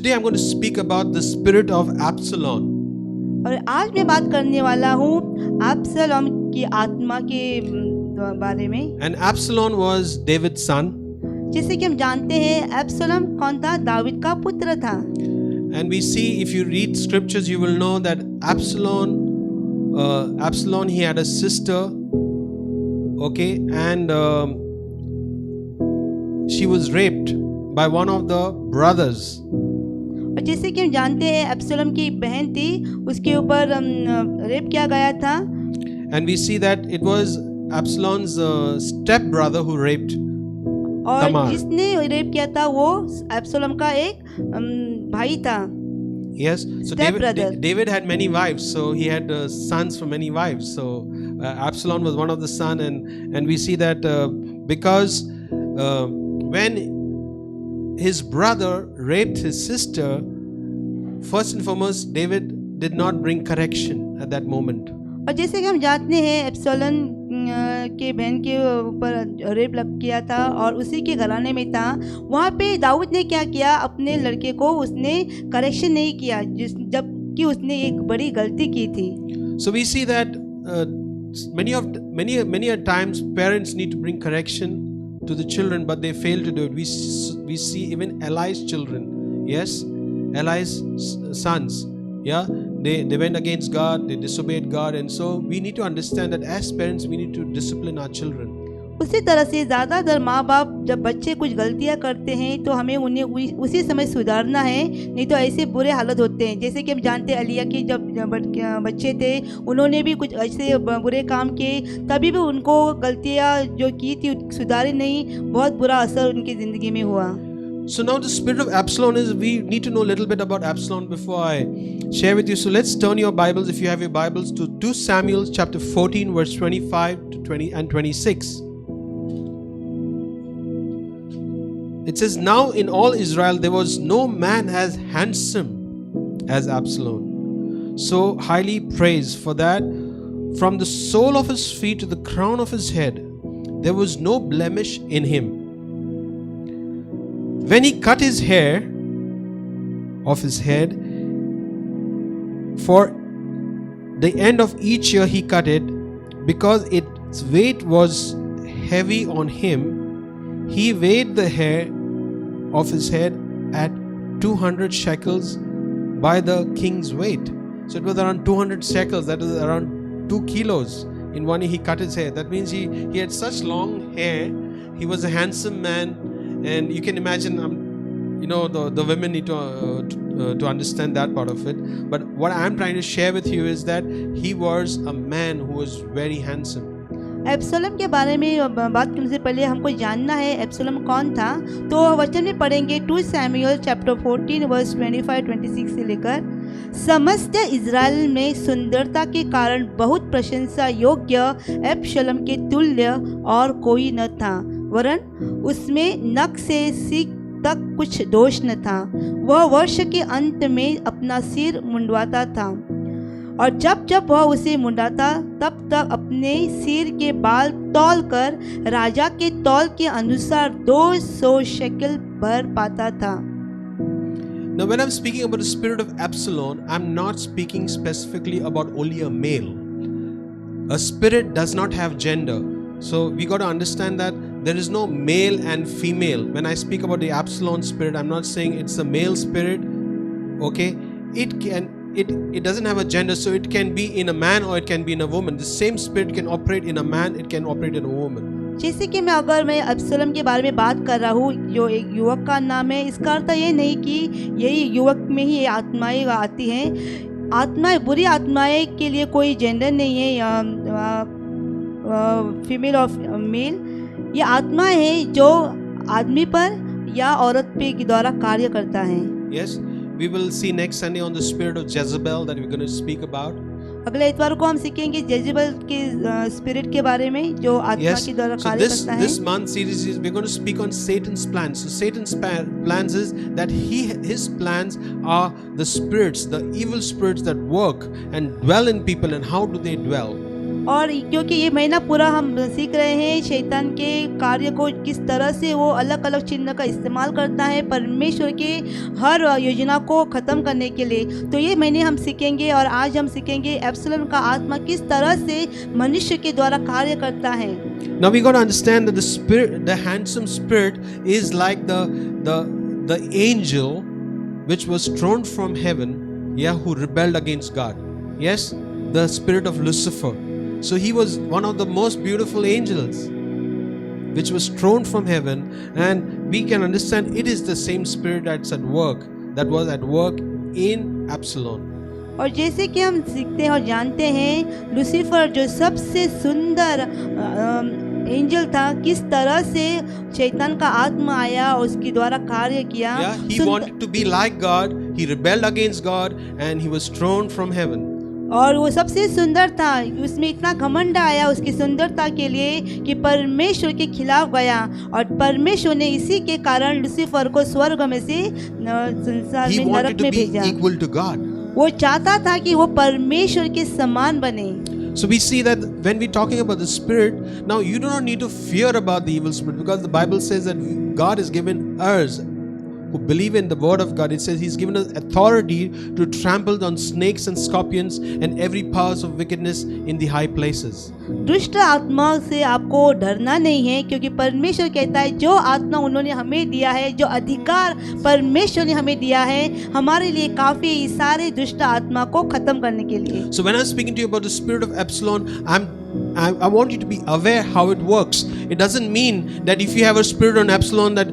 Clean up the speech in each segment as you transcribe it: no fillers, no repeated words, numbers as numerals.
today I'm going to speak about the spirit of Absalom. और आज मैं बात करने वाला हूँ अब्सलोम की आत्मा के बारे में। And Absalom was David's son. जैसे कि हम जानते हैं अब्सलोम कौन था? दाऊद का पुत्र था। And we see, if you read scriptures, you will know that Absalom, he had a sister, okay, and she was raped by one of the brothers. और जैसे कि हम जानते हैं अब्सलोम की एक बहन थी, उसके ऊपर रेप किया गया था। And we see that it was Absalom's step brother who raped और Tamar. जिसने रेप किया था वो अब्सलोम का एक भाई था। Yes, so Step brother. David had many wives, so he had sons from many wives. So Absalom was one of the son, and we see that because when his brother raped his sister, first and foremost, David did not bring correction at that moment. और जैसे कि हम जानते हैं अब्सलोम के बहन के ऊपर रेप लग किया था और उसी के घराने में था। वहाँ पे दाऊद ने क्या किया? अपने लड़के को उसने करेक्शन नहीं किया, जबकि उसने एक बड़ी गलती की थी। So we see that many a times parents need to bring correction to the children, but they fail to do it. We see even Eli's children, yes, Eli's sons, yeah, they went against God, they disobeyed God, and so we need to understand that as parents we need to discipline our children. उसी तरह से ज़्यादातर माँ बाप जब बच्चे कुछ गलतियाँ करते हैं तो हमें उन्हें उसी समय सुधारना है, नहीं तो ऐसे बुरे हालत होते हैं। जैसे कि हम जानते हैं अलिया के जब बच्चे थे, उन्होंने भी कुछ ऐसे बुरे काम किए, तभी भी उनको गलतियाँ जो की थी सुधारी नहीं, बहुत बुरा असर उनकी ज़िंदगी में हुआ। So now the spirit of Absalom is, we need to know a little bit about Absalom before I share with you. So let's turn your Bibles, if you have your Bibles, to 2 Samuel chapter 14 verse 25 to 20 and 26. It says, now in all Israel there was no man as handsome as Absalom, so highly praised, for that from the sole of his feet to the crown of his head there was no blemish in him. When he cut his hair off his head, for the end of each year he cut it, because its weight was heavy on him, he weighed the hair of his head at 200 shekels by the king's weight. So it was around 200 shekels, that is around 2 kilos. In one year he cut his hair. That means he had such long hair. He was a handsome man. And you can imagine, the women need to understand that part of it. But what I'm trying to share with you is that he was a man who was very handsome. अब्सलोम के बारे में बात करने से पहले हमको जानना है अब्सलोम कौन था। तो वचन में पढ़ेंगे 2 सैमुएल चैप्टर 14 वर्स 25-26 से लेकर, समस्त इज़राइल में सुंदरता के कारण बहुत प्रशंसा योग्य अब्सलोम के तुल्य और कोई न था, वरन उसमें नख से सींग तक कुछ दोष न था। वह वर्ष के अंत में अपना सिर मुंडवाता था, और जब जब वह उसे मुंडाता तब तक अपने सिर के बाल तौल कर राजा के तौल के अनुसार 200 शेकल भर पाता था। Now when I'm speaking about the spirit of Absalom, I'm not speaking specifically about only a male. A spirit does not have gender. So we got to understand that there is no male and female. When I speak about the Absalom spirit, I'm not saying it's a male spirit. Okay, it doesn't have a gender, so it can be in a man or it can be in a woman. The same spirit can operate in a man, it can operate in a woman. जैसे कि अगर मैं अब्सलोम के बारे में बात कर रहा हूँ, जो एक युवक का नाम है, इसका अर्थ ये नहीं कि यही युवक में ही ये आत्माएं आती हैं। आत्माएं, बुरी आत्माएं के लिए कोई जेंडर नहीं है, या फीमेल और मेल। ये आत्माएं हैं जो आदमी पर या औरत पे के द्वारा कार्य करता है। Yes, we will see next Sunday on the spirit of Jezebel that we're going to speak about. अगले इतवार को हम सीखेंगे जेजेबेल के स्पिरिट के बारे में, जो आत्मा के द्वारा कार्य करता है। This month series is we're going to speak on Satan's plans. So Satan's plans is that his plans are the spirits, the evil spirits that work and dwell in people, and how do they dwell? और क्योंकि ये महीना पूरा हम सीख रहे हैं शैतान के कार्य को किस तरह से वो अलग अलग चिन्ह का इस्तेमाल करता है परमेश्वर के हर योजना को ख़त्म करने के लिए, तो ये महीने हम सीखेंगे और आज हम सीखेंगे एब्सलोम का आत्मा किस तरह से मनुष्य के द्वारा कार्य करता है। Now we got to understand that the spirit, the handsome spirit, is like the angel which was thrown from heaven, who rebelled against God. Yes, the spirit of Lucifer. So he was one of the most beautiful angels which was thrown from heaven, and we can understand it is the same spirit that was at work in Absalom. और जैसे कि हम सीखते हैं और जानते हैं Lucifer जो सबसे सुंदर एंजल था, किस तरह से शैतान का आत्मा आया और उसके द्वारा कार्य किया। He wanted to be like God, he rebelled against God and he was thrown from heaven. और वो सबसे सुंदर था, उसमें इतना घमंड आया उसकी सुंदरता के लिए कि परमेश्वर के खिलाफ गया और परमेश्वर ने इसी के कारण लूसीफर को स्वर्ग में से संसार में नरक में भेजा। Equal to God. वो चाहता था कि वो परमेश्वर के समान बने। So we see that when we're talking about the spirit, now you do not need to fear about the evil spirit, because the Bible says that God has given us who believe in the word of God, it says he's given us authority to trample on snakes and scorpions and every powers of wickedness in the high places. दुष्ट आत्मा से आपको डरना नहीं है, क्योंकि परमेश्वर कहता है जो आत्मा उन्होंने हमें दिया है, जो अधिकार परमेश्वर ने हमें दिया है, हमारे लिए काफी सारे दुष्ट आत्मा को खत्म करने के लिए। So when I'm speaking to you about the spirit of Absalom, I want you to be aware how it works. It doesn't mean that if you have a spirit on Absalom, that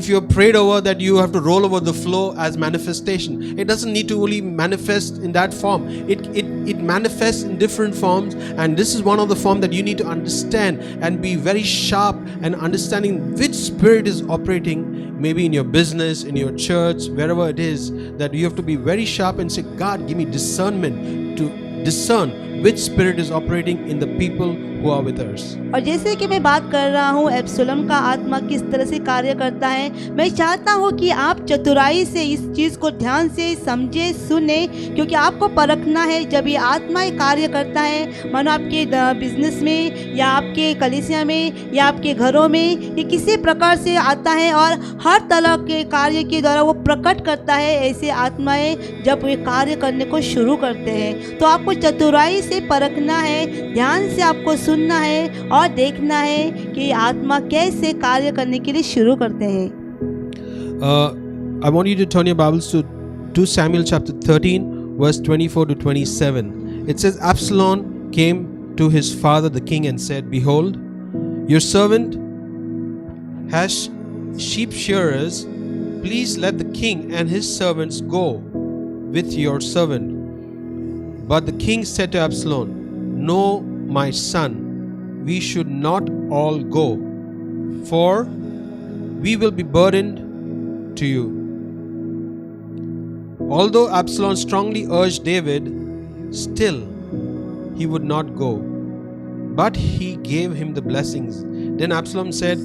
if you're prayed over, that you have to roll over the floor as manifestation. It doesn't need to only manifest in that form. It manifests in different forms, and this is one of the forms that you need to understand and be very sharp and understanding which spirit is operating, maybe in your business, in your church, wherever it is, that you have to be very sharp and say, God, give me discernment to discern which spirit is operating in the people who are with us. और जैसे कि मैं बात कर रहा हूँ एब्सलोम का आत्मा किस तरह से कार्य करता है, मैं चाहता हूँ कि आप चतुराई से इस चीज़ को ध्यान से समझे सुने, क्योंकि आपको परखना है जब ये आत्मा कार्य करता है, मानो आपके बिजनेस में या आपके कलीसिया में या आपके घरों में, ये किसी प्रकार से आता है और हर तरह के कार्य के द्वारा वो प्रकट करता है। ऐसे आत्माएं जब वे कार्य करने को शुरू करते हैं तो आपको चतुराई से परखना है, ध्यान से आपको सुनना है और देखना है कि आत्मा कैसे कार्य करने के लिए शुरू करते हैं। I want you to turn your Bibles to 2 Samuel chapter 13 verse 24 to 27. It says, Absalom came to his father the king and said, Behold, your servant has sheep shearers. Please let the king and his servants go with your servant. But the king said to Absalom, No, my son, we should not all go, for we will be burdened to you. Although Absalom strongly urged David, still he would not go, but he gave him the blessings. Then Absalom said,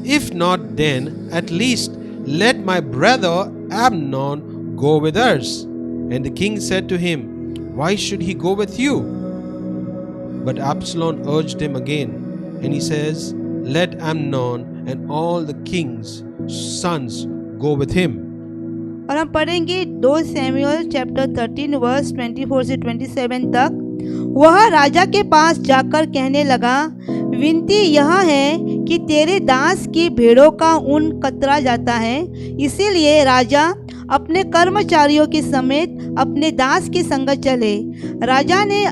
If not, then at least let my brother Amnon go with us. And the king said to him, Why should he go with you? But Absalom urged him again, and he says, Let Amnon and all the king's sons go with him. और हम पढ़ेंगे 2 Samuel chapter 13 verse 24 से 27 तक। वह राजा के पास जाकर कहने लगा, विनती यह है कि तेरे दास की भेड़ों का ऊन कतरा जाता है, इसीलिए राजा अपने कर्मचारियों के समेत अपने दास के संग चले। राजा ने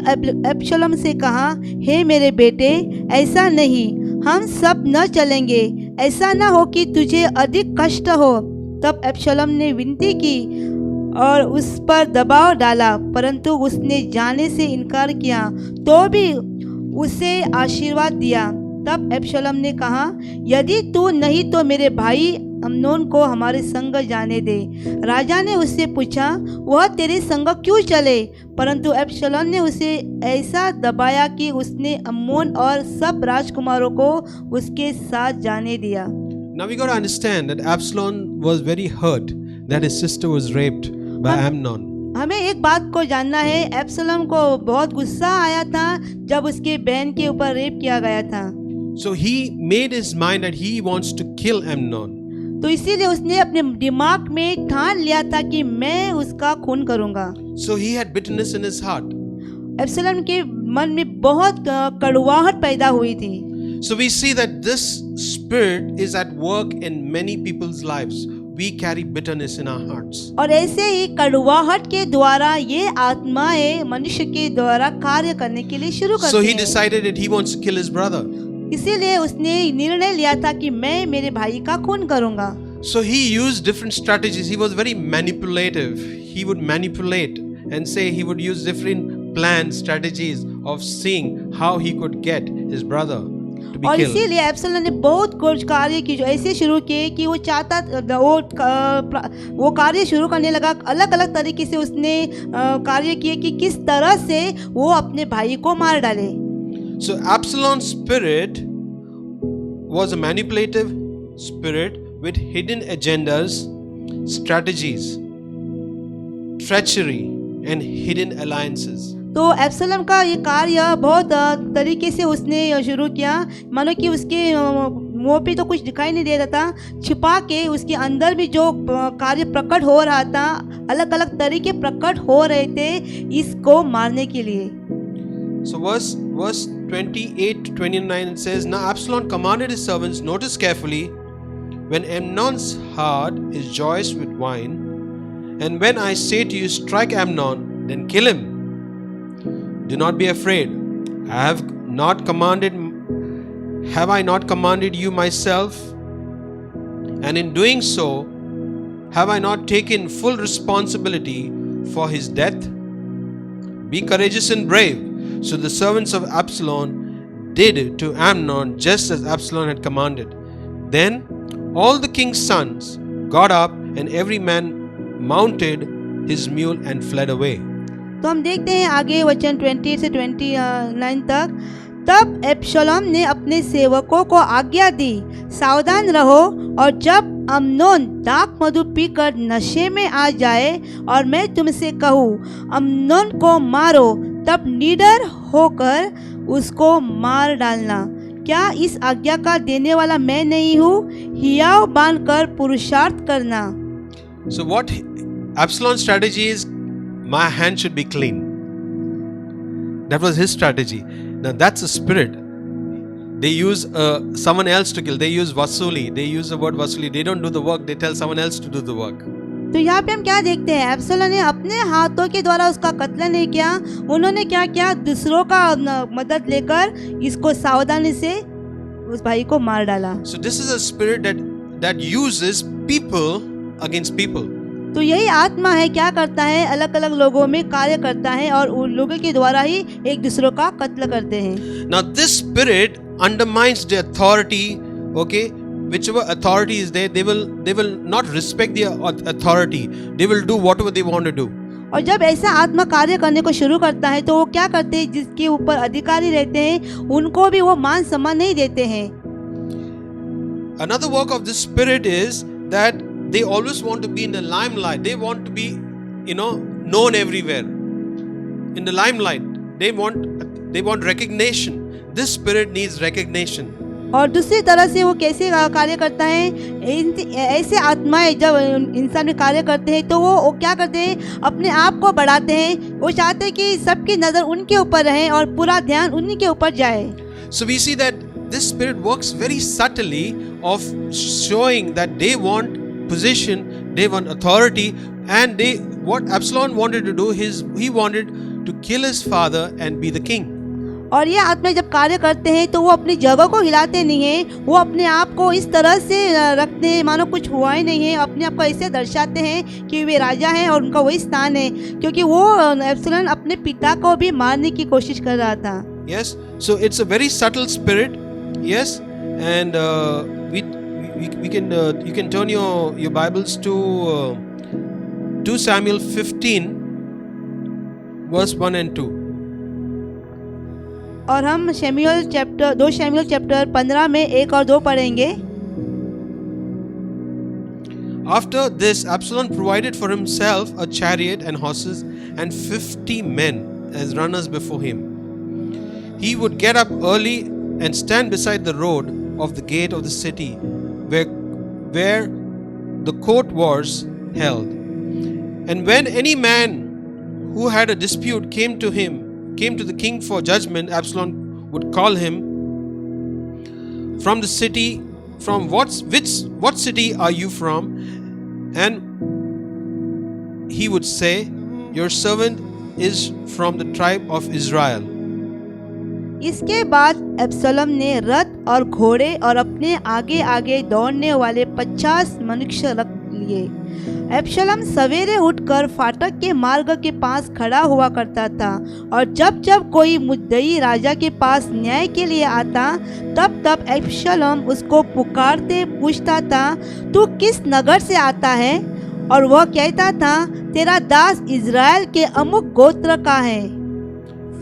अबशालोम से कहा, हे मेरे बेटे, ऐसा नहीं, हम सब न चलेंगे, ऐसा न हो कि तुझे अधिक कष्ट हो। तब अबशालोम ने विनती की और उस पर दबाव डाला, परंतु उसने जाने से इनकार किया, तो भी उसे आशीर्वाद दिया। तब अबशालोम ने कहा, यदि तू नहीं तो मेरे भाई अम्नोन को हमारे संग जाने दे। राजा ने उससे पूछा, वह तेरे संग क्यों चले? परंतु अबशालोम ने उसे ऐसा दबाया कि उसने अम्नोन और सब राजकुमारों को उसके साथ जाने दिया। Now we got to understand that Absalom was very hurt that his sister was raped by Amnon. हमें एक बात को जानना है, एब्सलोम को बहुत गुस्सा आया था जब उसके बहन के ऊपर रेप किया गया था। So he made his mind that he wants to kill Amnon. तो इसीलिए उसने अपने दिमाग में ठान लिया था कि मैं उसका खून करूंगा। So he had bitterness in his heart. एब्सलोम के मन में बहुत कड़वाहट पैदा हुई थी। So we see that this spirit is at work in many people's lives. We carry bitterness in our hearts. और ऐसे ही कड़वाहट के द्वारा ये आत्माएं मनुष्य के द्वारा कार्य करने के लिए शुरू करती So he हैं। decided that he wants to kill his brother. इसीलिए उसने निर्णय लिया था कि मैं मेरे भाई का खून करूंगा। So he used different strategies. He was very manipulative. He would manipulate and say he would use different plans, strategies of seeing how he could get his brother to be और killed. इसीलिए एब्सलोम ने बहुत कुछ कार्य की जो ऐसे शुरू किए कि वो चाहता वो कार्य शुरू करने लगा। अलग अलग तरीके से उसने कार्य किए कि किस तरह से वो अपने भाई को मार डाले। So Absalom's spirit was a manipulative spirit with hidden agendas, strategies, treachery and hidden alliances. तो एब्सलोम का ये कार्य बहुत तरीके से उसने शुरू किया, मानो कि उसके मुंह पे तो कुछ दिखाई नहीं दे रहा था, छिपा के उसके अंदर भी जो कार्य प्रकट हो रहा था, अलग अलग तरीके प्रकट हो रहे थे इसको मारने के लिए। So verse 28 to 29 it says, Now Absalom commanded his servants, notice carefully, when Amnon's heart is joyous with wine, and when I say to you, strike Amnon, then kill him. Do not be afraid. Have I not commanded you myself? And in doing so, have I not taken full responsibility for his death? Be courageous and brave. So the servants of Absalom did to Amnon just as Absalom had commanded. Then all the king's sons got up, and every man mounted his mule and fled away. तो हम देखते हैं आगे वचन 20 से 29 तक। तब एब्सलोम ने अपने सेवकों को आज्ञा दी, सावधान रहो, और जब अम्नोन दाख मधु पीकर नशे में आ जाए और मैं तुमसे कहूँ अम्नोन को मारो, तब निडर होकर उसको मार डालना। क्या इस आज्ञा का देने वाला मैं नहीं हूँ? हियाव बांधकर पुरुषार्थ करना। So what Absalom's strategy is, my hand should be clean. That was his strategy. Now that's a spirit. They use someone else to kill. They use vasuli. They use the word vasuli. They don't do the work. They tell someone else to do the work. तो यहाँ पे हम क्या देखते हैं, एब्सलोम ने अपने हाथों के द्वारा उसका कत्ल नहीं किया। उन्होंने क्या किया, दूसरों का मदद लेकर इसको सावधानी से उस भाई को मार डाला। So this is a spirit that uses people against people. तो यही आत्मा है, क्या करता है, अलग अलग लोगों में कार्य करता है और उन लोगों के द्वारा ही एक दूसरों का कत्ल करते हैं। Now this spirit undermines the authority, okay? Whichever authority is there, they will not respect the authority. They will do whatever they want to do. और जब ऐसा आत्मा कार्य करने को शुरू करता है तो वो क्या करते हैं, जिसके ऊपर अधिकारी रहते हैं उनको भी वो मान सम्मान नहीं देते हैं। Another work of this spirit is that they always want to be in the limelight. They want to be, known everywhere. In the limelight, they want recognition. This spirit needs recognition. और दूसरी तरह से वो कैसे कार्य करता है, ऐसे आत्माएं जब इंसान में कार्य करते हैं तो वो क्या करते हैं, अपने आप को बढ़ाते हैं। वो चाहते हैं कि सबकी नज़र उनके ऊपर रहे और पूरा ध्यान उन्हीं के ऊपर जाए। So we see that this spirit works very subtly of showing that they want position, they want authority, and what Absalom wanted to do is he wanted to kill his father and be the king. और ये आत्मा जब कार्य करते हैं तो वो अपनी जगह को हिलाते नहीं हैं, वो अपने आप को इस तरह से रखते हैं मानो कुछ हुआ ही नहीं है। अपने आप को ऐसे दर्शाते हैं कि वे राजा हैं और उनका वही स्थान है, क्योंकि वो एब्सलोम अपने पिता को भी मारने की कोशिश कर रहा था। Yes, so it's a very subtle spirit. Yes, and we can you can turn your Bibles to 2 Samuel 15 verse 1 and 2. और हम 2 शमूएल चैप्टर 15 में 1 और 2 पढ़ेंगे। After this, Absalom provided for himself a chariot and horses and 50 men as runners before him. He would get up early and stand beside the road of the gate of the city where the court was held. And when any man who had a dispute came to the king for judgment, Absalom would call him from the city, from what city are you from? And he would say, your servant is from the tribe of Israel. इसके बाद अब्सलोम ने रथ और घोड़े और अपने आगे आगे दौड़ने वाले 50 मनुष्य रख लिए। अब्सलोम सवेरे उठकर फाटक के मार्ग के पास खड़ा हुआ करता था, और जब जब कोई मुद्दई राजा के पास न्याय के लिए आता, तब तब अब्सलोम उसको पुकारते पूछता था, तू किस नगर से आता है? और वह कहता था, तेरा दास इज़राइल के अमुक गोत्र का है।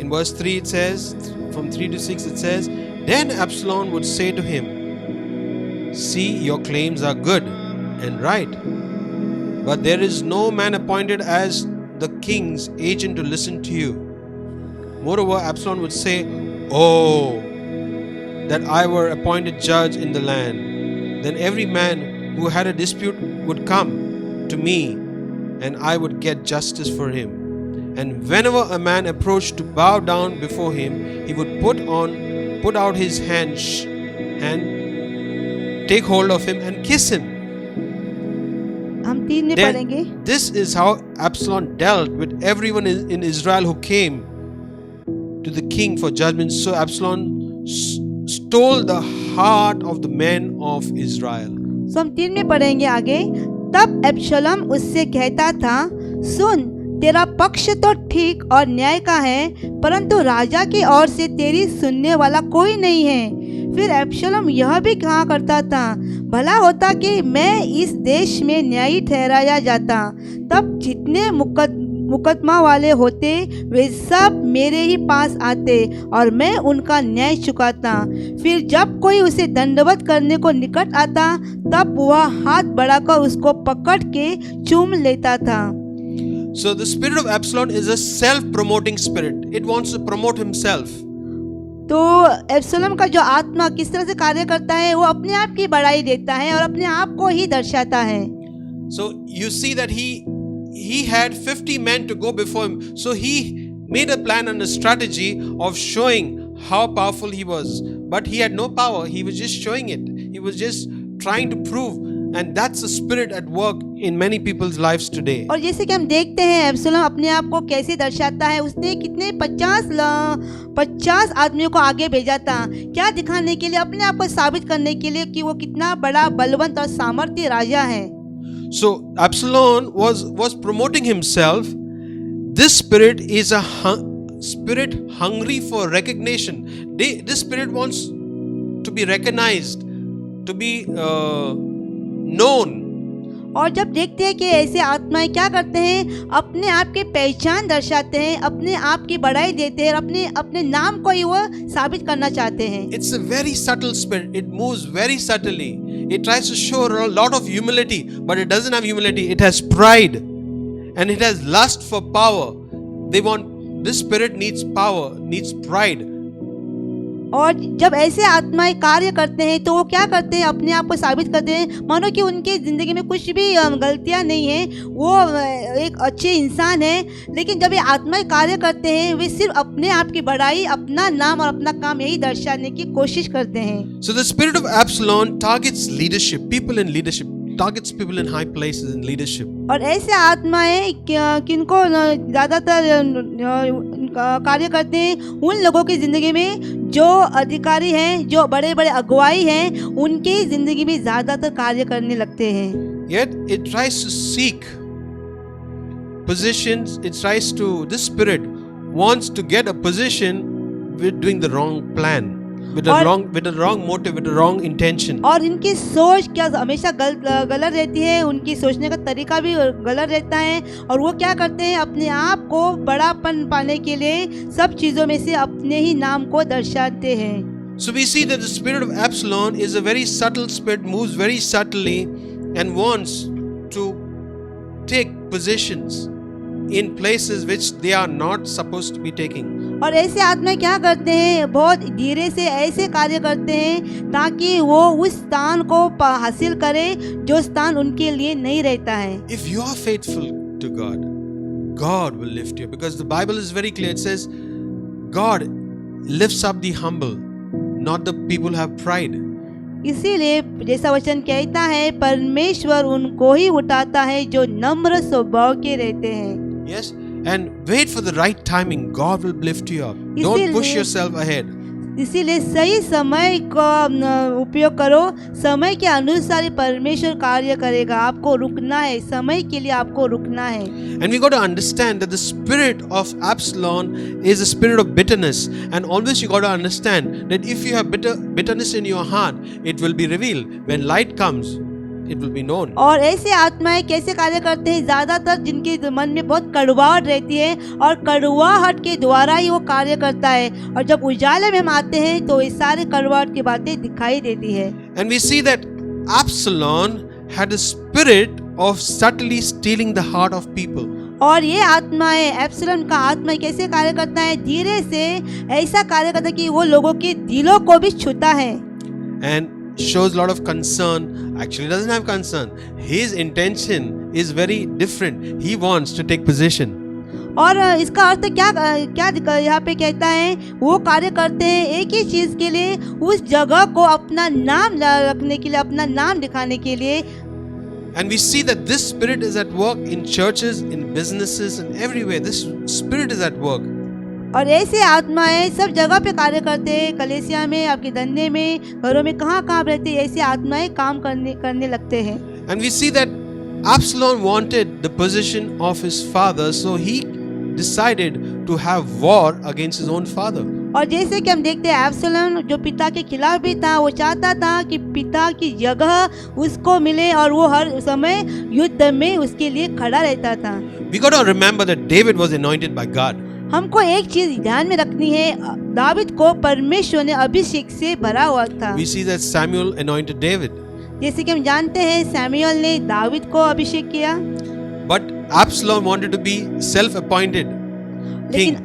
In verse 3 it says, from 3 to 6 it says, then Absalom would say to him, see, your claims are good and right, but there is no man appointed as the king's agent to listen to you. Moreover, Absalom would say, oh, that I were appointed judge in the land. Then every man who had a dispute would come to me, and I would get justice for him. And whenever a man approached to bow down before him, he would put out his hand, take hold of him and kiss him. हम 3 में पढ़ेंगे। This is how Absalom dealt with everyone in Israel who came to the king for judgment. So Absalom stole the heart of the men of Israel. So हम 3 में पढ़ेंगे आगे। तब अब्सलोम उससे कहता था, सुन, तेरा पक्ष तो ठीक और न्याय का है, परंतु राजा की ओर से तेरी सुनने वाला कोई नहीं है। फिर अब्सलोम यह भी कहा करता था, भला होता कि मैं इस देश में न्यायी ठहराया जाता, तब जितने मुकदमा वाले होते वे सब मेरे ही पास आते और मैं उनका न्याय चुकाता। फिर जब कोई उसे दंडवत करने को निकट आता, तब वह हाथ बढ़ाकर उसको पकड़ के चूम लेता था। So the spirit of Absalom is a self-promoting spirit. It wants to promote himself. तो अब्सलोम का जो आत्मा किस तरह से कार्य करता है, वो अपने आप की बड़ाई देता है और अपने आप को ही दर्शाता है। So you see that he had 50 men to go before him. So he made a plan and a strategy of showing how powerful he was. But he had no power. He was just showing it. He was just trying to prove. And that's the spirit at work in many people's lives today. और जैसे कि हम देखते हैं अब्सलोम अपने आप को कैसे दर्शाता है। उसने कितने 50 आदमियों को आगे भेजा था, क्या दिखाने के लिए? अपने आप को साबित करने के लिए कि वो कितना बड़ा बलवंत और सामर्थ्य राजा है। So Absalom was promoting himself. This spirit is a spirit hungry for recognition. This spirit wants to be recognized, to be known. और जब देखते हैं कि ऐसे आत्माएं क्या करते हैं, अपने आप की पहचान दर्शाते हैं, अपने आप की बड़ाई देते हैं और अपने नाम को ही वो साबित करना चाहते हैं। It's a very subtle spirit. It moves very subtly. It tries to show a lot of humility, but it doesn't have humility. It has pride and it has lust for power. This spirit needs power, needs pride. और जब ऐसे आत्माएं कार्य करते हैं तो वो क्या करते हैं, अपने आप को साबित करते हैं मानो कि उनके ज़िंदगी में कुछ भी गलतियां नहीं है, वो एक अच्छे इंसान है। लेकिन जब ये आत्माएं कार्य करते हैं, वे सिर्फ अपने आप की बड़ाई, अपना नाम और अपना काम यही दर्शाने की कोशिश करते हैं। So the spirit of Absalom targets leadership, people in leadership, targets people in high places in leadership. और ऐसे आत्माएं किनको ज़्यादातर कार्य करते हैं, उन लोगों की ज़िंदगी में जो अधिकारी हैं, जो बड़े बड़े अगुवाई हैं, उनकी ज़िंदगी में ज़्यादातर कार्य करने लगते हैं। Yet it tries to seek positions. This spirit wants to get a position with doing the wrong plan, with the wrong motive, with the wrong intention. और इनकी सोच क्या हमेशा गलत रहती है, उनकी सोचने का तरीका भी गलत रहता है। और वो क्या करते हैं, अपने आप को बड़ापन पाने के लिए सब चीज़ों में से अपने ही नाम को दर्शाते हैं। So we see that the spirit of Absalom is a very subtle spirit, moves very subtly and wants take positions in places which they are not supposed to be taking. और ऐसे आत्मा क्या करते हैं, बहुत धीरे से ऐसे कार्य करते हैं ताकि वो उस स्थान को हासिल करे जो स्थान उनके लिए नहीं रहता है. If you are faithful to God, God will lift you, because the Bible is very clear. It says God lifts up the humble, not the people who have pride. इसीलिए जैसा वचन कहता है, परमेश्वर उनको ही उठाता है जो नम्र स्वभाव के रहते हैं. Yes, and wait for the right timing. God will lift you up. Don't push yourself ahead. इसीलिए सही समय का उपयोग करो. समय के अनुसार ही परमेश्वर कार्य करेगा. आपको रुकना है, समय के लिए आपको रुकना है. And we got to understand that the spirit of Absalom is a spirit of bitterness, and always you got to understand that if you have bitterness in your heart, it will be revealed. When light comes, it will be known. और ऐसे आत्माएं कैसे कार्य करते हैं, ज्यादातर जिनके मन में बहुत कड़वाहट रहती है और कड़वाहट के द्वारा ही वो कार्य करता है, और जब उजाले में हम आते हैं तो ये सारे कड़वाहट की बातें दिखाई देती है. And we see that Absalom had a spirit of subtly stealing the heart of people. और ये आत्माएं, एब्सलोम का आत्मा कैसे कार्य करता है, धीरे से ऐसा कार्य करता है कि वो लोगों के दिलों को भी छूता है. And shows a lot of concern. Actually doesn't have concern. His intention is very different. He wants to take position. और इसका अर्थ क्या यहाँ पे कहता है, वो कार्य करते हैं एक ही चीज के लिए, उस जगह को अपना नाम रखने के लिए, अपना नाम दिखाने के लिए. And we see that this spirit is at work in churches, in businesses, and everywhere. This spirit is at work. और ऐसे आत्माएं सब जगह पे कार्य करते हैं, कलीसिया में, आपके धंधे में, घरों में, कहाँ रहते हैं, ऐसे आत्माएं काम करने लगते हैं. And we see that Absalom wanted the position of his father, so he decided to have war against his own father. और जैसे कि हम देखते हैं, एब्सलोम जो पिता के खिलाफ भी था, वो चाहता था कि पिता की जगह उसको मिले और वो हर समय युद्ध में उसके लिए खड़ा रहता था. We got to remember that David was anointed by God. हमको एक चीज ध्यान में रखनी है, दाऊद को परमेश्वर ने अभिषेक से भरा हुआ था. We see that Samuel anointed David. जैसे कि हम जानते हैं, सैमुएल ने दाऊद को अभिषेक किया. But Absalom wanted to be self-appointed king. लेकिन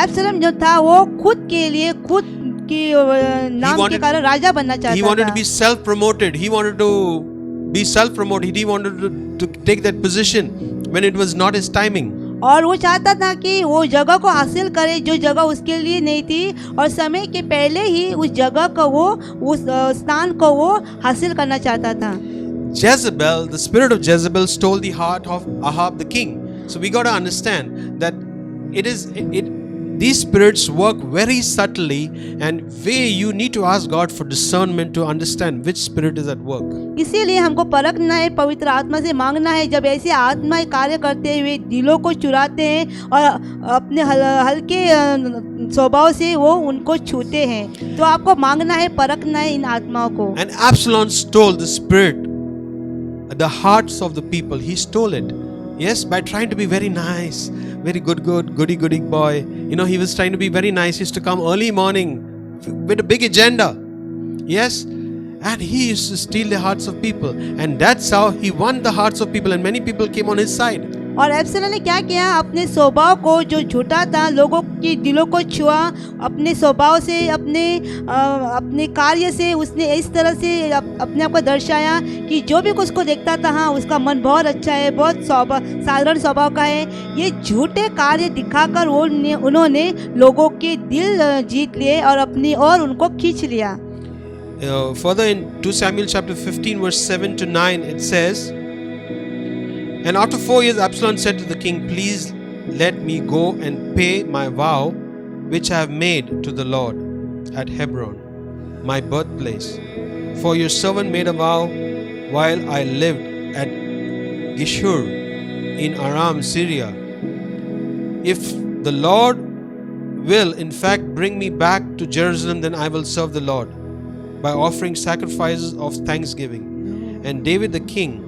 एब्सलोम जो था वो खुद के लिए, खुद की नाम के कारण राजा बनना चाहता था. He wanted to be self-promoted. He wanted to be self-promoted. He wanted to take that position when it was not his timing. और वो चाहता था कि वो जगह को हासिल करे जो जगह उसके लिए नहीं थी, और समय के पहले ही उस जगह को वो, उस स्थान को वो हासिल करना चाहता था. Jezebel, the spirit of Jezebel stole the heart of Ahab the king. So we got to understand that these spirits work very subtly, and where you need to ask God for discernment to understand which spirit is at work. इसीलिए हमको परखना है, पवित्र आत्मा से मांगना है. जब ऐसे आत्माएं कार्य करते हुए दिलों को चुराते हैं और अपने हल्के स्वभाव से वो उनको छूते हैं, तो आपको मांगना है, परखना है इन आत्माओं को. And Absalom stole the spirit, the hearts of the people. He stole it. Yes, by trying to be very nice, very goody boy. You know, he was trying to be very nice. He used to come early morning with a big agenda. Yes, and he used to steal the hearts of people, and that's how he won the hearts of people, and many people came on his side. और एब्सलोम ने क्या किया, अपने स्वभाव को जो झूठा था, लोगों की दिलों को छुआ, अपने स्वभाव से, अपने कार्य से उसने इस तरह से अपने आप को दर्शाया कि जो भी उसको देखता था, हाँ उसका मन बहुत अच्छा है, बहुत साधारण स्वभाव का है. ये झूठे कार्य दिखाकर उन्होंने लोगों के दिल जीत लिए और अपनी ओर उनको खींच लिया. Further in 2 Samuel chapter 15 verse 7 to 9 it says, and after 4 years Absalom said to the king, please let me go and pay my vow which I have made to the Lord at Hebron, my birthplace. For your servant made a vow while I lived at Geshur in Aram, Syria. If the Lord will in fact bring me back to Jerusalem, then I will serve the Lord by offering sacrifices of thanksgiving. And David the king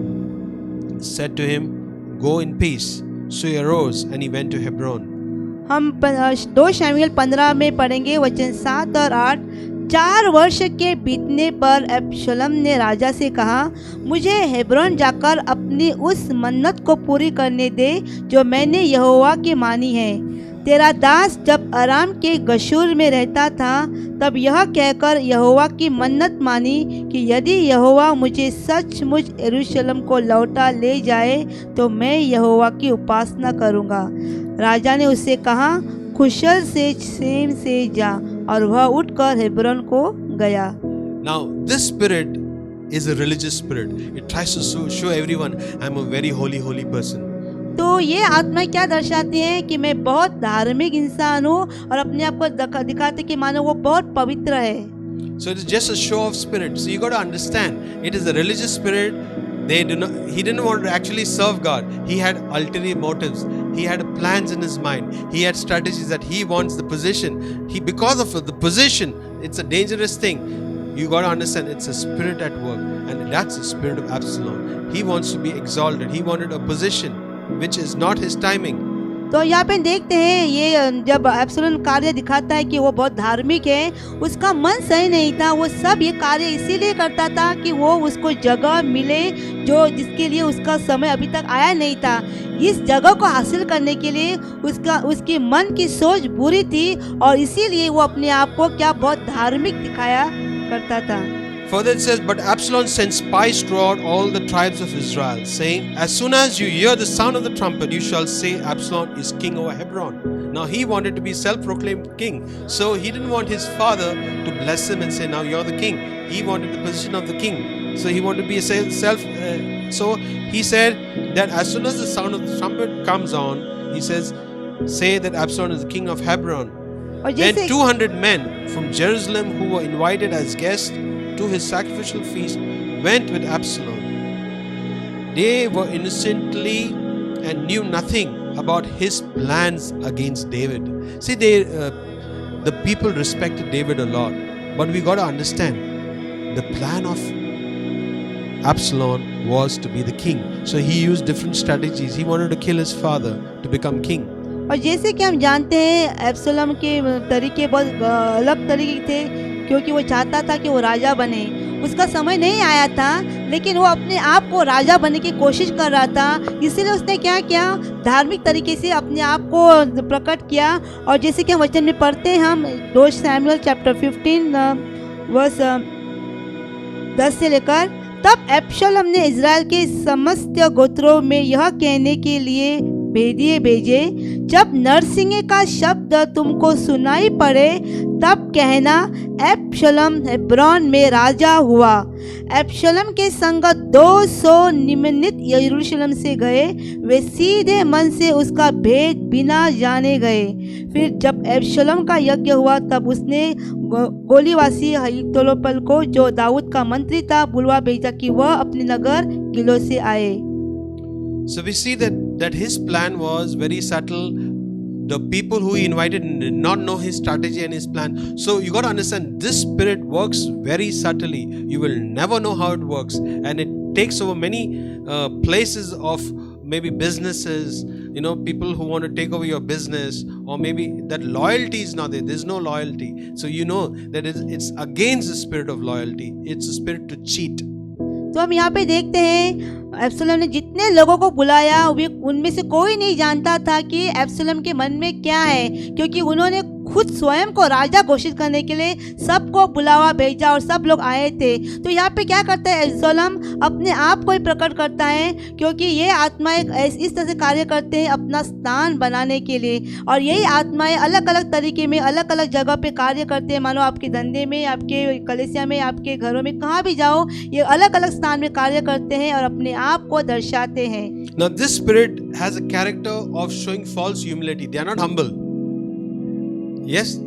said to him, go in peace. So he arose and he went to Hebron. हम 2 शमूएल 15 में पढ़ेंगे वचन 7 और 8. 4 वर्ष के बीतने पर अब्शलोम ने राजा से कहा, मुझे हेब्रोन जाकर अपनी उस मन्नत को पूरी करने दे जो मैंने यहोवा की मानी है। तेरा दास जब अराम के गशूर में रहता था तब यह कहकर यहोवा की मन्नत मानी कि यदि यहोवा मुझे सचमुच यरूशलेम को लौटा ले जाए तो मैं यहोवा की उपासना करूँगा। राजा ने उससे कहा, कुशल से सेम से जा, और वह उठकर हेब्रोन को गया। Now, this spirit is a religious spirit. It tries to show everyone, I'm a very holy person. तो ये आत्मा क्या दर्शाती है कि मैं बहुत धार्मिक इंसान हूँ और अपने आप को दिखाते कि मानो वो बहुत पवित्र है। So it is just a show of spirit. So you got to understand, it is a religious spirit. He didn't want to actually serve God. He had ulterior motives. He had plans in his mind. He had strategies that he wants the position. Because of the position, it's a dangerous thing. You got to understand, it's a spirit at work, and that's the spirit of Absalom. He wants to be exalted. He wanted a position which is not his timing. तो यहाँ पे देखते हैं ये जब अब्शलोम कार्य दिखाता है कि वो बहुत धार्मिक है, उसका मन सही नहीं था। वो सब ये कार्य इसीलिए करता था कि वो उसको जगह मिले जो जिसके लिए उसका समय अभी तक आया नहीं था। इस जगह को हासिल करने के लिए उसकी मन की सोच बुरी थी और इसीलिए वो अपने आप को क्या बहुत धार्मिक दिखाया करता था। Further it says, but Absalom sent spies throughout all the tribes of Israel, saying, as soon as you hear the sound of the trumpet, you shall say Absalom is king over Hebron. Now he wanted to be self-proclaimed king, so he didn't want his father to bless him and say, now you're the king. He wanted the position of the king, so he wanted to be so he said that as soon as the sound of the trumpet comes on, he says, say that Absalom is the king of Hebron. Then 200 men from Jerusalem who were invited as guests to his sacrificial feast went with Absalom. They were innocently and knew nothing about his plans against David. See, the people respected David a lot, but we got to understand the plan of Absalom was to be the king. So he used different strategies. He wanted to kill his father to become king. और जैसे कि हम जानते हैं अब्शलोम के तरीके बहुत अलग तरीके थे, क्योंकि वो चाहता था कि वो राजा बने। उसका समय नहीं आया था, लेकिन वो अपने आप को राजा बनने की कोशिश कर रहा था। इसीलिए उसने क्या किया, धार्मिक तरीके से अपने आप को प्रकट किया। और जैसे कि हम वचन में पढ़ते हैं, हम 2 शमूएल चैप्टर 15 वर्स 10 से लेकर, तब अब्शलोम ने इज़राइल के समस्त गोत्रों में यह कहने के लिए भेदिए भेजे, जब नरसिंगे का शब्द तुमको सुनाई पड़े तब कहना अब्शलोम हेब्रोन में राजा हुआ। अब्शलोम के संग 200 निम्नलित यरूशलेम से गए, वे सीधे मन से उसका भेद बिना जाने गए। फिर जब अब्शलोम का यज्ञ हुआ तब उसने गोलीवासी अहीतोपेल को, जो दाऊद का मंत्री था, बुलवा भेजा कि वह अपने नगर गिलो से आए। So we see that his plan was very subtle. The people who he invited did not know his strategy and his plan. So you got to understand, this spirit works very subtly. You will never know how it works, and it takes over many places of maybe businesses. People who want to take over your business, or maybe that loyalty is not there. There's no loyalty. So you know that it's against the spirit of loyalty. It's a spirit to cheat. तो हम यहाँ पे देखते हैं अब्शलोम ने जितने लोगों को बुलाया, वे उनमें से कोई नहीं जानता था कि अब्शलोम के मन में क्या है, क्योंकि उन्होंने खुद स्वयं को राजा घोषित करने के लिए सबको बुलावा भेजा और सब लोग आए थे। तो यहाँ पे क्या करता है अब्शलोम, अपने आप को ही प्रकट करता है, क्योंकि ये आत्माएं इस तरह से कार्य करते हैं अपना स्थान बनाने के लिए। और यही आत्माएं अलग अलग तरीके में अलग अलग जगह पे कार्य करते हैं। मानो आपके धंधे में, आपके कलीसिया में, आपके घरों में, कहाँ भी जाओ, ये अलग अलग स्थान में कार्य करते हैं और अपने आप को दर्शाते हैं। Now this spirit has a character of showing false humility. They are not humble. Yes,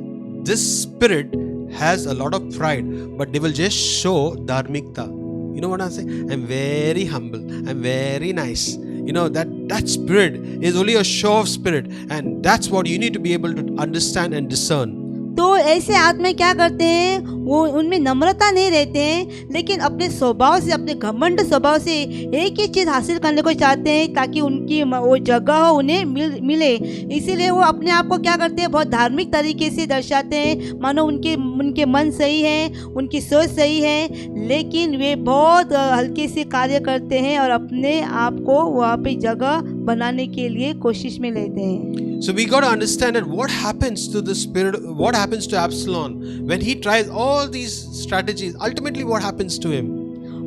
this spirit has a lot of pride, but they will just show dharmikta. You know what I'm saying? I'm very humble. I'm very nice. That spirit is only a show of spirit, and that's what you need to be able to understand and discern. तो ऐसे आदमी क्या करते हैं, वो उनमें नम्रता नहीं रहते हैं, लेकिन अपने स्वभाव से, अपने घमंड स्वभाव से एक ही चीज़ हासिल करने को चाहते हैं ताकि उनकी वो जगह हो, उन्हें मिले। इसीलिए वो अपने आप को क्या करते हैं, बहुत धार्मिक तरीके से दर्शाते हैं, मानो उनके मन सही है, उनकी सोच सही है, लेकिन वे बहुत हल्के से कार्य करते हैं और अपने आप को वहाँ पे जगह बनाने के लिए कोशिश में लेते हैं। So we got to understand that what happens to the spirit, what happens to Absalom when he tries all these strategies. Ultimately, what happens to him?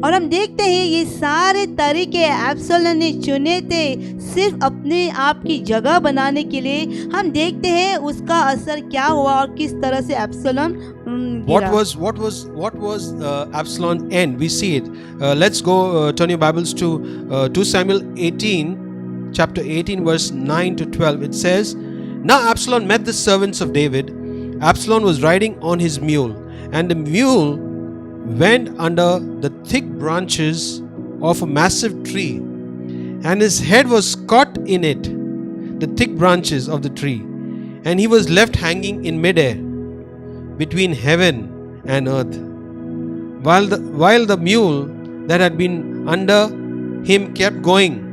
और हम देखते हैं ये सारे तरीके एब्सलोम ने चुने थे सिर्फ अपने आप की जगह बनाने के लिए। हम देखते हैं उसका असर क्या हुआ और किस तरह से एब्सलोम What was Absalom's end? We see it. Let's go turn your Bibles to 2 Samuel 18. Chapter 18 verse 9 to 12. It says, Now Absalom met the servants of David. Absalom was riding on his mule, and the mule went under the thick branches of a massive tree, and his head was caught in it, the thick branches of the tree, and he was left hanging in midair between heaven and earth, while the mule that had been under him kept going.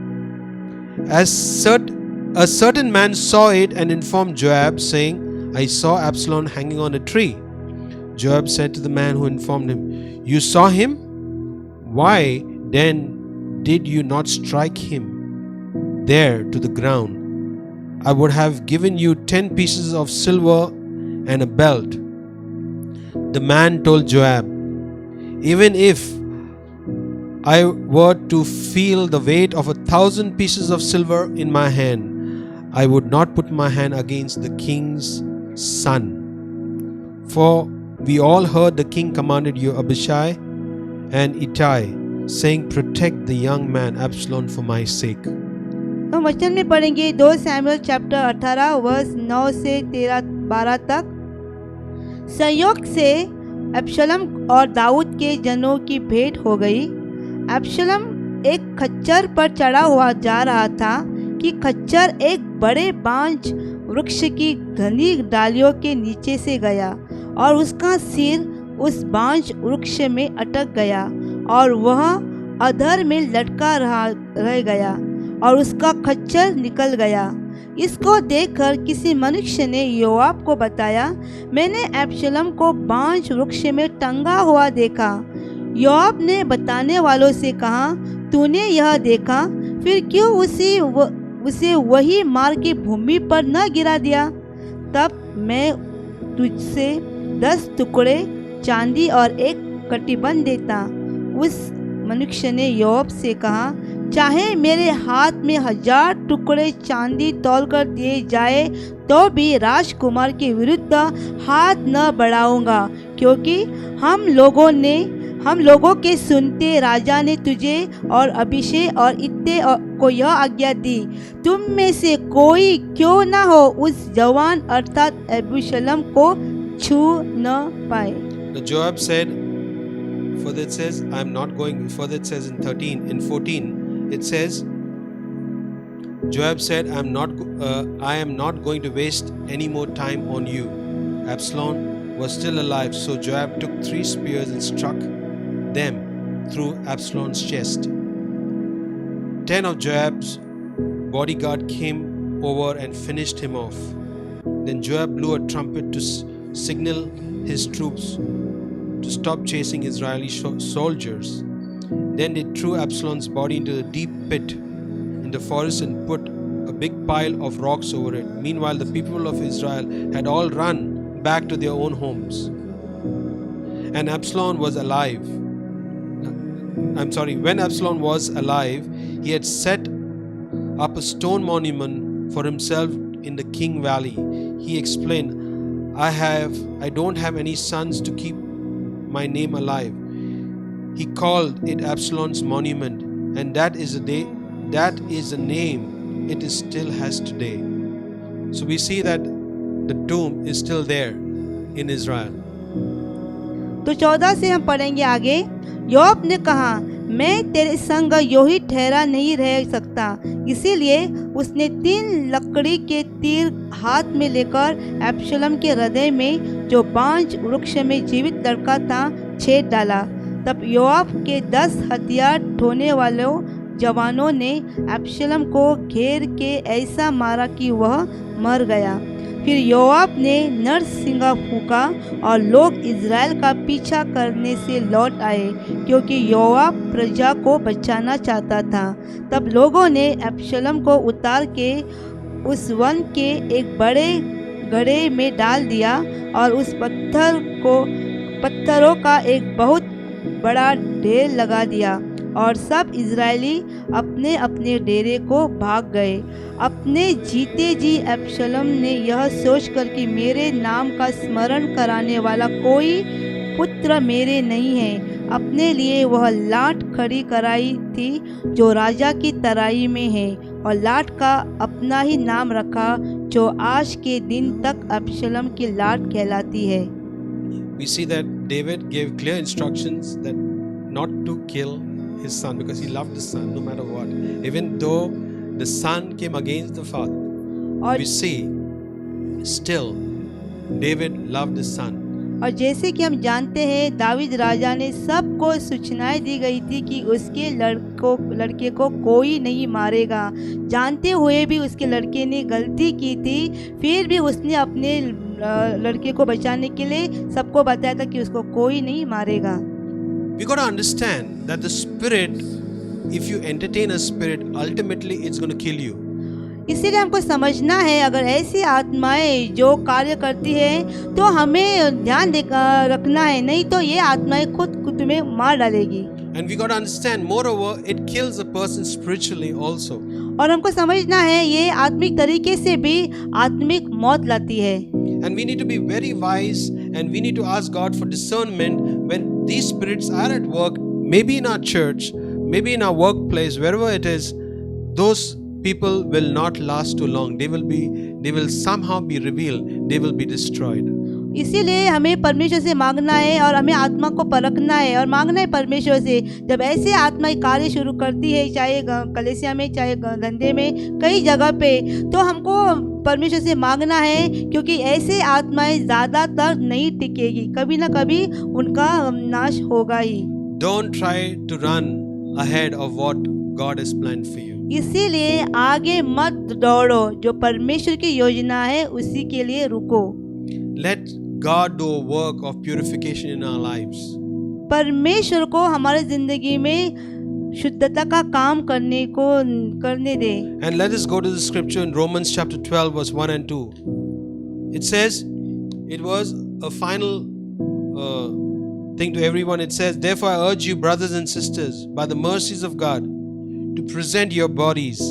A certain man saw it and informed Joab, saying, I saw Absalom hanging on a tree. Joab said to the man who informed him, You saw him? Why then did you not strike him there to the ground? I would have given you 10 pieces of silver and a belt. The man told Joab, Even if I were to feel the weight of 1,000 pieces of silver in my hand, I would not put my hand against the king's son. For we all heard the king commanded you Abishai and Ittai, saying, Protect the young man Absalom for my sake. तो वचन में पढ़ेंगे 2 Samuel chapter 18 verse 9 से 12 तक। संयोग से अब्शलोम और दाऊद के जनों की भेंट हो गई। अब्शलोम एक खच्चर पर चढ़ा हुआ जा रहा था कि खच्चर एक बड़े बांज वृक्ष की घनी डालियों के नीचे से गया और उसका सिर उस बांज वृक्ष में अटक गया और वह अधर में लटका रह गया और उसका खच्चर निकल गया। इसको देखकर किसी मनुष्य ने योआब को बताया, मैंने अब्शलोम को बांज वृक्ष में टंगा हुआ देखा। योआब ने बताने वालों से कहा, तूने यह देखा, फिर क्यों उसे वही मार के भूमि पर न गिरा दिया? तब मैं तुझसे 10 टुकड़े चांदी और एक कटिबंध देता। उस मनुष्य ने योआब से कहा, चाहे मेरे हाथ में 1000 टुकड़े चांदी तौल कर दिए जाए तो भी राजकुमार के विरुद्ध हाथ न बढ़ाऊंगा, क्योंकि हम लोगों के सुनते राजा ने तुझे और अभिषेक और इत्ते को यह आज्ञा दी, तुम में से कोई क्यों ना हो उस जवान अर्थात अबीशलोम को छू न पाए। Joab said, further it says, I am not going, further it says in 14, it says, Joab said, I am not going to waste any more time on you. Absalom was still alive, so Joab took 3 spears and struck them through Absalom's chest. 10 of Joab's bodyguard came over and finished him off. Then Joab blew a trumpet to signal his troops to stop chasing Israeli soldiers. Then they threw Absalom's body into a deep pit in the forest and put a big pile of rocks over it. Meanwhile, the people of Israel had all run back to their own homes. And Absalom was alive. When Absalom was alive, he had set up a stone monument for himself in the King Valley. He explained, I don't have any sons to keep my name alive. He called it Absalom's monument, and that is the name it still has today. So we see that the tomb is still there in Israel. तो 14 से हम पढ़ेंगे आगे। योआब ने कहा, मैं तेरे संग यूं ही ठहरा नहीं रह सकता, इसीलिए उसने 3 लकड़ी के तीर हाथ में लेकर एब्शलोम के हृदय में जो बांज वृक्ष में जीवित लड़का था छेद डाला। तब योआब के 10 हथियार ढोने वालों जवानों ने एब्शलोम को घेर के ऐसा मारा कि वह मर गया। फिर योआब ने नरसिंगा फूंका और लोग इज़राइल का पीछा करने से लौट आए, क्योंकि योआब प्रजा को बचाना चाहता था। तब लोगों ने एब्शलोम को उतार के उस वन के एक बड़े गड्ढे में डाल दिया और उस पत्थरों का एक बहुत बड़ा ढेर लगा दिया, और सब इजरायली अपने अपने डेरे को भाग गए। अपने जीते जी एब्शलोम ने यह सोचकर कि मेरे नाम का स्मरण कराने वाला कोई पुत्र मेरे नहीं है, अपने लिए वह लाट खड़ी कराई थी जो राजा की तराई में है, और लाट का अपना ही नाम रखा, जो आज के दिन तक एब्शलोम की लाट कहलाती है। We see that David gave clear instructions that not to kill his son, because he loved the son no matter what. Even though the son came against the father, और we see still David loved his son. और जैसे कि हम जानते हैं, दावीद राजा ने सबको सूचनाएं दी गई थी कि उसके लड़के को कोई नहीं मारेगा। जानते हुए भी उसके लड़के ने गलती की थी, फिर भी उसने अपने लड़के को बचाने के लिए सबको बताया था कि उसको कोई नहीं मारेगा। We got to understand that the spirit, if you entertain a spirit, ultimately it's going to kill you. इसीलिए हमको समझना है, अगर ऐसी आत्माएं जो कार्य करती है तो हमें ध्यान रखना है, नहीं तो ये आत्माएं खुद तुम्हें मार डालेगी। And we got to understand, moreover, it kills a person spiritually also. और हमको समझना है ये आत्मिक तरीके से भी आत्मिक मौत लाती है। And we need to be very wise, and we need to ask God for discernment when these spirits are at work, maybe in our church, maybe in our workplace, wherever it is. Those people will not last too long. They will somehow be revealed. They will be destroyed. इसीलिए हमें परमेश्वर से मांगना है और हमें आत्मा को परखना है और मांगना है परमेश्वर से। जब ऐसे आत्मा कार्य शुरू करती है, चाहे कलीसिया में, चाहे धंधे में, कई जगह पे, तो हमको परमेश्वर से मांगना है, क्योंकि ऐसे आत्माएं ज़्यादातर नहीं टिकेगी, कभी ना कभी उनका नाश होगा ही। Don't try to run ahead of what God has planned for you. इसीलिए आगे मत दौड़ो, जो परमेश्वर की योजना है उसी के लिए रुको। Let God do a work of purification in our lives. परमेश्वर को हमारे जिंदगी में शुद्धता का काम करने दे। And let us go to the scripture in Romans chapter 12 verse 1 and 2. It says, it was a final thing to everyone. It says, therefore I urge you, brothers and sisters, by the mercies of God, to present your bodies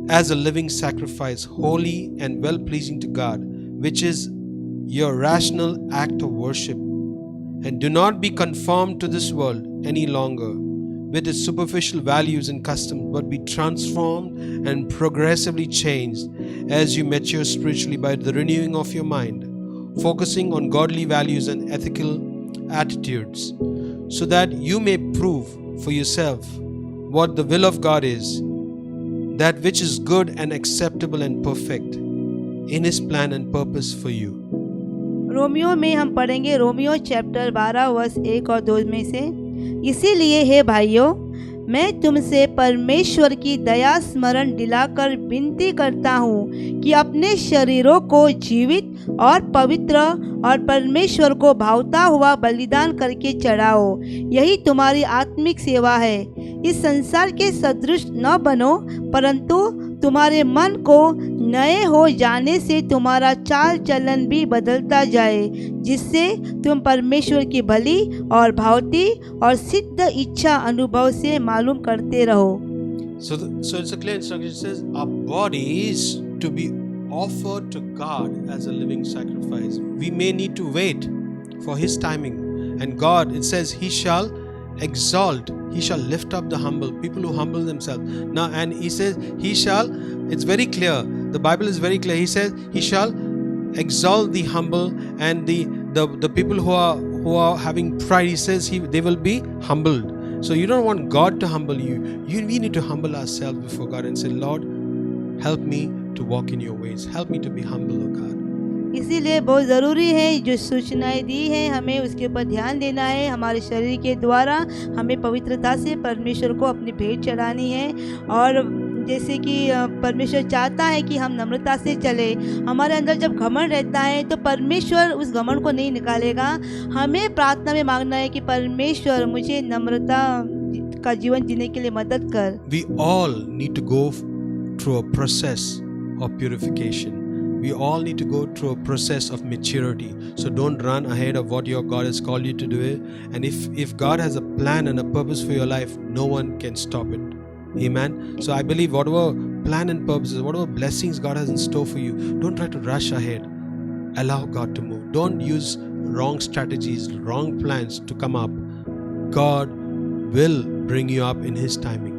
as a living sacrifice, holy and well pleasing to God, which is your rational act of worship. And do not be conformed to this world any longer with its superficial values and customs, but be transformed and progressively changed as you mature spiritually by the renewing of your mind, focusing on godly values and ethical attitudes, so that you may prove for yourself what the will of God is, that which is good and acceptable and perfect in His plan and purpose for you. Romeo में हम पढ़ेंगे, Romeo chapter 12 verse 1 और 2 में से, इसीलिए हे भाइयों, मैं तुमसे परमेश्वर की दया स्मरण दिलाकर विनती करता हूँ कि अपने शरीरों को जीवित और पवित्र और परमेश्वर को भावता हुआ बलिदान करके चढ़ाओ, यही तुम्हारी आत्मिक सेवा है। इस संसार के सदृश न बनो, परंतु तुम्हारे मन को नए हो जाने से तुम्हारा चाल चलन भी बदलता जाए, जिससे तुम परमेश्वर की भली और भावती और सिद्ध इच्छा अनुभव से मालूम करते रहो। So it's a clear instruction. It says our body is to be offered to God as a living sacrifice. We may need to wait for His timing, and God, it says, He shall exalt, He shall lift up the humble, people who humble themselves. Now, and He says He shall, it's very clear, the Bible is very clear. He says He shall exalt the humble, and the people who are having pride, He says they will be humbled. So you don't want God to humble you. We need to humble ourselves before God and say, Lord, help me to walk in your ways. Help me to be humble, oh God. इसीलिए बहुत ज़रूरी है जो सूचनाएं दी हैं हमें उसके ऊपर ध्यान देना है। हमारे शरीर के द्वारा हमें पवित्रता से परमेश्वर को अपनी भेंट चढ़ानी है। और जैसे कि परमेश्वर चाहता है कि हम नम्रता से चले। हमारे अंदर जब घमंड रहता है तो परमेश्वर उस घमंड को नहीं निकालेगा। हमें प्रार्थना में मांगना है कि परमेश्वर मुझे नम्रता का जीवन जीने के लिए मदद कर। We all need to go through a process of purification. We all need to go through a process of maturity. So don't run ahead of what your God has called you to do. And if God has a plan and a purpose for your life, no one can stop it. Amen. So I believe whatever plan and purposes, whatever blessings God has in store for you, don't try to rush ahead. Allow God to move. Don't use wrong strategies, wrong plans to come up. God will bring you up in His timing.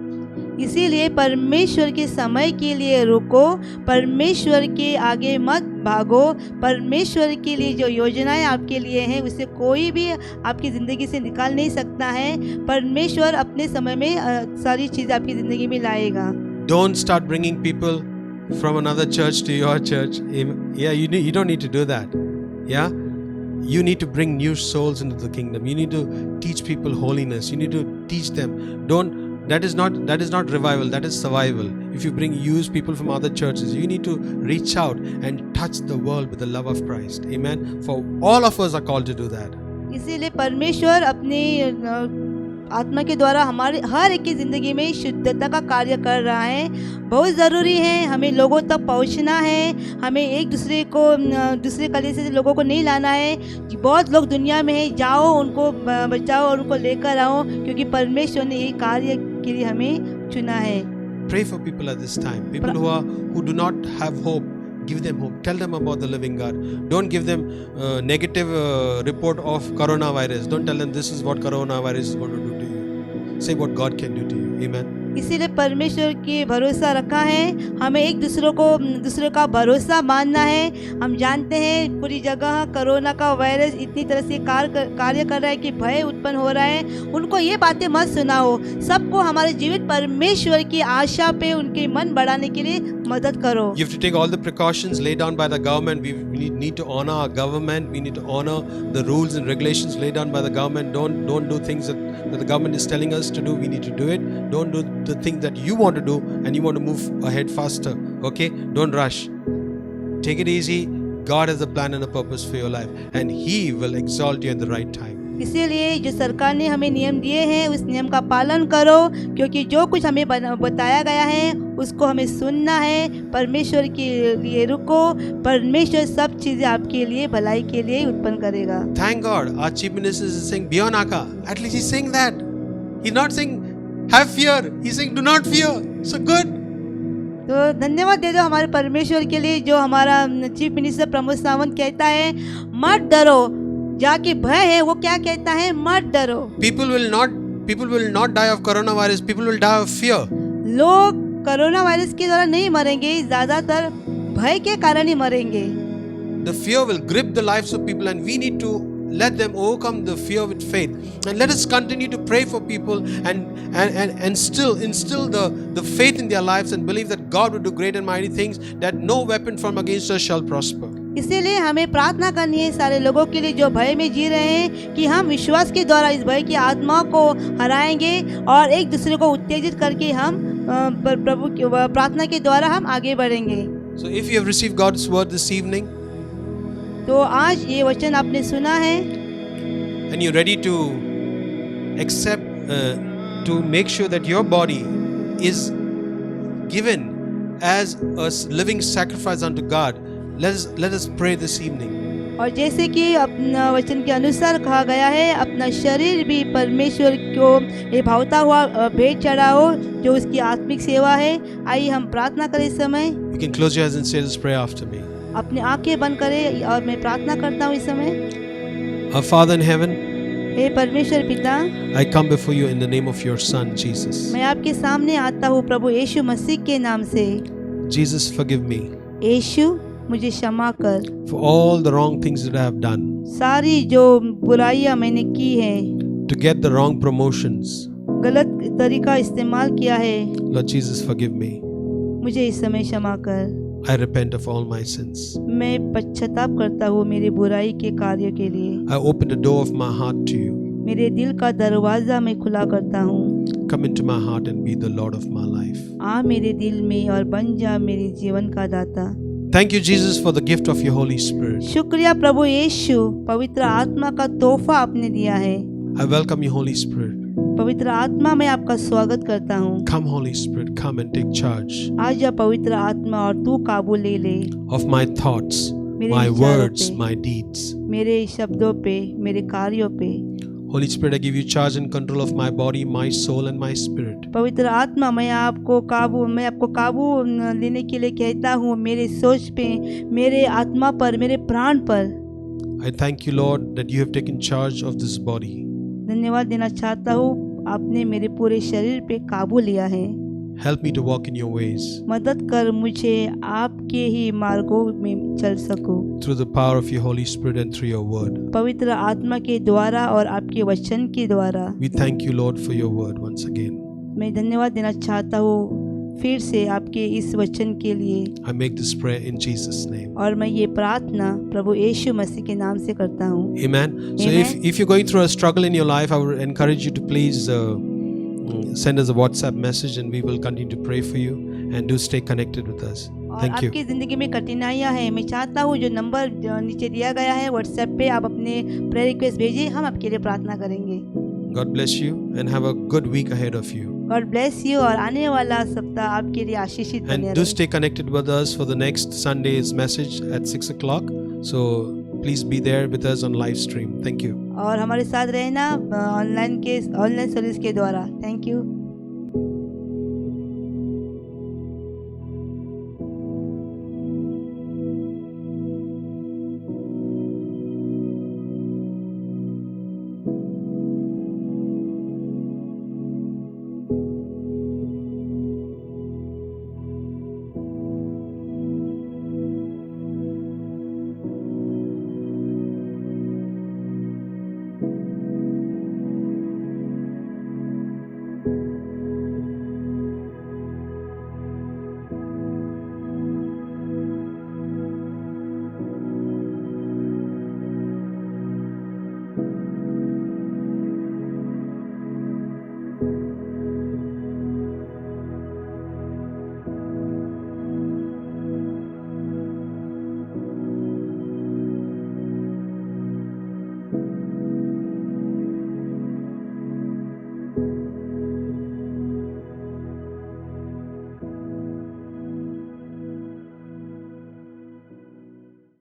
इसीलिए परमेश्वर के समय के लिए रुको, परमेश्वर के आगे मत भागो। परमेश्वर के लिए जो योजनाएं आपके लिए हैं उसे कोई भी आपकी ज़िंदगी से निकाल नहीं सकता है। परमेश्वर अपने समय में सारी चीज़ आपकी ज़िंदगी में लाएगा। Don't start bringing people from another church to your church. Yeah, you don't need to do that. Yeah, you need to bring new souls into the kingdom. You need to teach people holiness. You need to teach them. That is not revival, that is survival. If you use people from other churches, you need to reach out and touch the world with the love of Christ. Amen. For all of us are called to do that. इसीलिए परमेश्वर अपनी आत्मा के द्वारा हमारे हर एक की ज़िंदगी में शुद्धता का कार्य कर रहा है। बहुत ज़रूरी है, हमें लोगों तक पहुंचना है। हमें एक दूसरे कलीसिया से लोगों को नहीं लाना है। बहुत लोग दुनिया में है, जाओ उनको बचाओ और उनको लेकर आओ, क्योंकि परमेश्वर ने यही कार्य के लिए हमें चुना है। Pray for people at this time. People who do not have hope, give them hope. Tell them about the living God. Don't give them negative report of coronavirus. Don't tell them this is what coronavirus is going to do to you. Say what God can do to you. Amen. इसीलिए परमेश्वर की भरोसा रखा है। हमें एक दूसरे का भरोसा मानना है। हम जानते हैं पूरी जगह कोरोना का वायरस इतनी तरह से कार्य कर रहा है कि भय उत्पन्न हो रहा है। उनको ये बातें मत सुनाओ। सबको हमारे जीवित परमेश्वर की आशा पे उनके मन बढ़ाने के लिए मदद करो। You have to take all the precautions laid down by the government. We need to honor our government. We need to honor the rules and regulations laid down by the government. Don't do things that the government is telling us to do. We need to do it. Don't do the things that you want to do and you want to move ahead faster. Okay? Don't rush. Take it easy. God has a plan and a purpose for your life, and He will exalt you at the right time. इसीलिए जो सरकार ने हमें नियम दिए हैं उस नियम का पालन करो, क्योंकि जो कुछ हमें बताया गया है उसको हमें सुनना है। परमेश्वर के लिए रुको। परमेश्वर सब चीजें आपके लिए भलाई के लिए उत्पन्न करेगा। Thank God, our chief minister is saying beyond Aka. At least he's saying that. He's not saying have fear. He's saying do not fear. So good. तो धन्यवाद दे दो हमारे परमेश्वर के लिए, जो हमारा चीफ मिनिस्टर प्रमोद सावंत कहता है मत डरो। जाके भय है वो क्या कहता है, मत डरो। People will not die of coronavirus. People will die of fear. लोग कोरोना वायरस के द्वारा नहीं मरेंगे, ज्यादातर भय के कारण ही मरेंगे। The fear will grip the lives of people, and we need to let them overcome the fear with faith. And let us continue to pray for people and still instill the faith in their lives and believe that God will do great and mighty things, that no weapon formed against us shall prosper. इसीलिए हमें प्रार्थना करनी है सारे लोगों के लिए जो भय में जी रहे हैं, कि हम विश्वास के द्वारा इस भय की आत्मा को हराएंगे और एक दूसरे को उत्तेजित करके हम प्रभु की प्रार्थना के द्वारा हम आगे बढ़ेंगे। So if you have received God's word this evening, तो आज ये वचन आपने सुना है and you're ready to accept, to make sure that your body is given as a living sacrifice unto God, let us pray this evening. और जैसे कि अपना वचन के अनुसार कहा गया है, अपना शरीर भी परमेश्वर को ये भावता हुआ भेंट चढ़ाओ जो उसकी आत्मिक सेवा है। आइए हम प्रार्थना करें इस समय। You can close your eyes and say this prayer after me. अपनी आंखें बंद करें और मैं प्रार्थना करता हूँ इस समय। Our Father in heaven, हे परमेश्वर पिता, I come before you in the name of your Son Jesus. मैं आपके सामने आता हूँ प्रभु यीशु मसीह के नाम से। Jesus, forgive me यीशु मुझे क्षमा कर for all the wrong things that I have done, सारी जो बुराइयां मैंने की है, to get the wrong promotions, गलत तरीका इस्तेमाल किया है, Lord Jesus, forgive me. मुझे इस समय क्षमा कर। I repent of all my sins. मैं पश्चाताप करता हूँ मेरी बुराई के कार्य के लिए। I open the door of my heart to you. मेरे दिल का दरवाजा मैं खुला करता हूँ। Come into my heart and be the Lord of my life. आ मेरे दिल में और बन जा मेरे जीवन का दाता। Thank you, Jesus, for the gift of your Holy Spirit. शुक्रिया प्रभु यीशु, पवित्र आत्मा का तोहफा आपने दिया है। I welcome you, Holy Spirit. पवित्र आत्मा, मैं आपका स्वागत करता हूँ। Come, Holy Spirit, come and take charge आ जा पवित्र आत्मा और तू काबू ले ले of my thoughts, मेरे my विचारों words, पे, my deeds. मेरे शब्दों पे, मेरे कार्यों पे। Holy Spirit, I give you charge and control of my body, my soul, and my spirit. पवित्र आत्मा, मैं आपको काबू लेने के लिए कहता हूँ, मेरे सोच पे, मेरे आत्मा पर, मेरे प्राण पर। I thank you, Lord, that you have taken charge of this body. धन्यवाद देना चाहता हूँ, आपने मेरे पूरे शरीर पे काबू लिया है। Help me to walk in your ways मदद कर मुझे आपके ही मार्गों में चल सकूं, through the power of your Holy Spirit and through your word. पवित्र आत्मा के द्वारा और आपके वचन के द्वारा। We thank you, Lord, for your word once again. मैं धन्यवाद देना चाहता हूँ फिर से आपके इस वचन के लिए, I make this prayer in Jesus' name. और मैं ये प्रार्थना प्रभु यीशु मसीह के नाम से करता हूँ। Amen. So Amen. if you're going through a struggle in your life, I would encourage you to please send us a WhatsApp message and we will continue to pray for you, and do stay connected with us. और Thank you. आपकी ज़िंदगी में कठिनाइयाँ हैं, मैं चाहता हूँ जो नंबर नीचे दिया गया है व्हाट्सएप पे, आप अपने प्रेयर रिक्वेस्ट भेजिए, हम आपके लिए प्रार्थना करेंगे। God bless you and have a good week ahead of you. God bless you, और आने वाला सप्ताह आपके लिए आशीषित बने And do रहे। stay connected with us for the next Sunday's message at 6 o'clock. So please be there with us on live stream. Thank you. और हमारे साथ रहना ऑनलाइन सर्विस के द्वारा। Thank you.